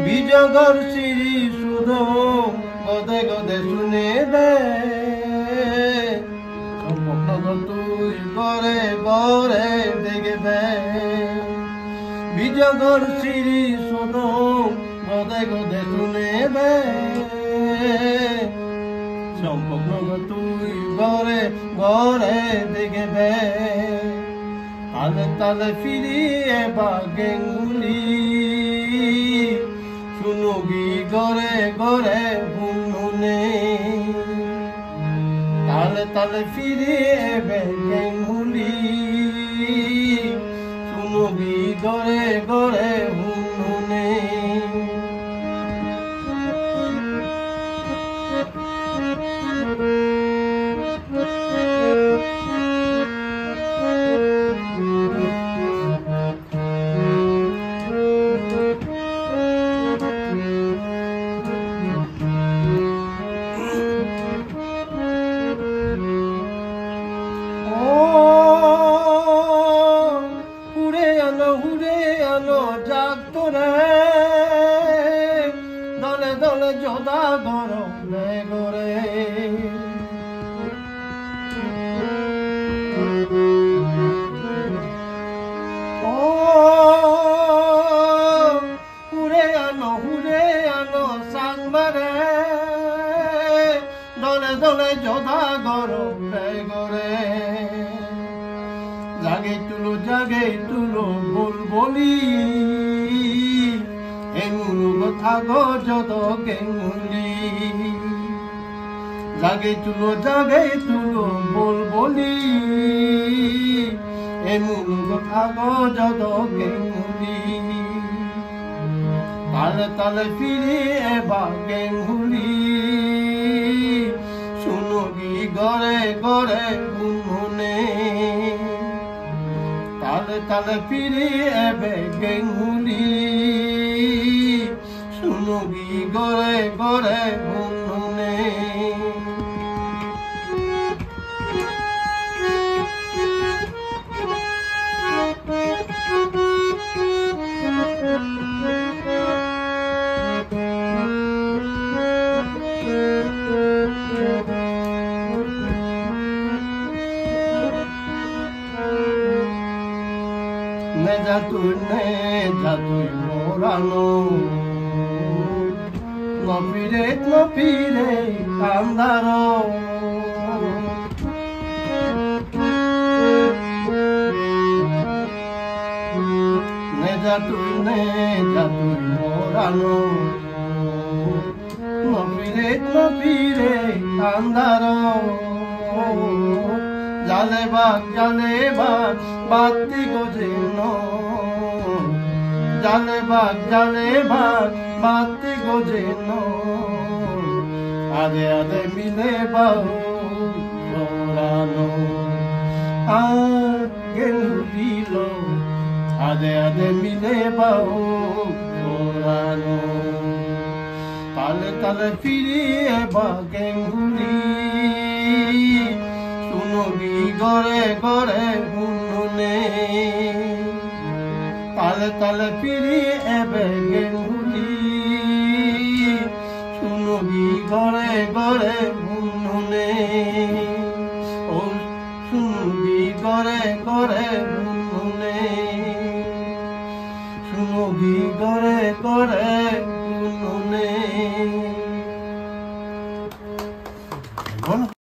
বিজগর সিঁড়ি শুধু গদে গদে শুনে দে তুই গড়ে গড়ে দেখবে বিজগর সিঁড়ি শুধু গদে গদে শুনে দে সম্পূর্ণ তুই গড়ে গড়ে দেখবে তালে তালে ফিরিয়ে বাগেঙ্গুলি শুনুগি গড়ে গড়ে হুনুনে তালে তালে ফিরিয়ে বাগেঙ্গুলি শুনুগি গড়ে গড়ে হুনুনে দলে দলে যোদা গরে গরে হুরে আনো সাংবারে দলে দলে যোদা গরে গরে জাগে তুলো বল বলি এমুলু কথা গো যত গেঙ্গুলি জাগে তুলো বল বলি এমুলু কথা গো যত গেঙ্গুলি তালে তালে ফিরি এবার গেঙ্গুলি শুনুগি গড়ে গড়ে গুনগুনে তালে তালে ফিরি এবে গেঙ্গুলি শুনুগি গড়ে গড়ে গুনগুনে জাতুই মোরানো নপিরে কান্দারো জাতুই মোরানো নপিরে কান্দারো জালে বাগ বাতি গোজেন জালে বাগ বাতি গোজেন আদে আদে মিলে বাহু গেঙ্গুলিল আদে আদে মিলে বাহু তালে তালে ফিরিয়ে বা গেঙ্গুলি শুনুগি গড়ে গড়ে হুনুনে তালে তালে ফিরি এবে গেঙ্গুলি শুনুগি গড়ে গড়ে হুনুনে ও শুনুগি গড়ে গড়ে হুনুনে শুনুগি গড়ে গড়ে